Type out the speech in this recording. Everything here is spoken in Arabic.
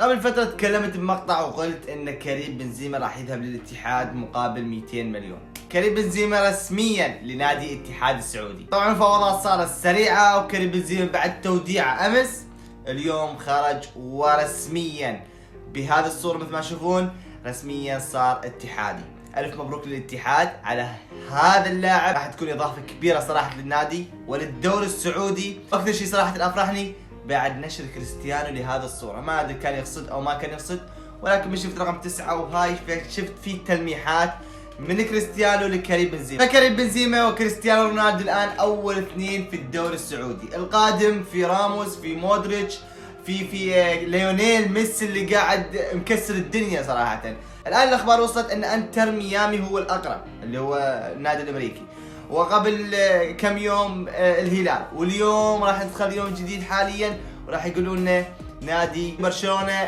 قبل فترة تكلمت بمقطع وقلت ان كريم بنزيما راح يذهب للاتحاد مقابل 200 مليون. كريم بنزيما رسميا لنادي الاتحاد السعودي. طبعا الفوضى صارت سريعة، وكريم بنزيما بعد توديعه امس اليوم خرج ورسميا بهذه الصورة مثل ما تشوفون رسميا صار اتحادي. الف مبروك للاتحاد على هذا اللاعب، راح تكون اضافة كبيرة صراحة للنادي وللدوري السعودي. واكثر شيء صراحة افرحني بعد نشر كريستيانو لهذا الصورة، ما ادري كان يقصد او ما كان يقصد، ولكن شفت رقم 9 وهاي شفت فيه تلميحات من كريستيانو لكريم بنزيما. فكريم بنزيما وكريستيانو رونالدو الان اول اثنين في الدوري السعودي، القادم في راموس، في مودريتش، في ليونيل ميسي اللي قاعد مكسر الدنيا صراحة. الان الاخبار وصلت ان انتر ميامي هو الاقرب اللي هو النادي الامريكي، وقبل كم يوم الهلال، واليوم راح ندخل يوم جديد حاليا وراح يقولون نادي برشلونة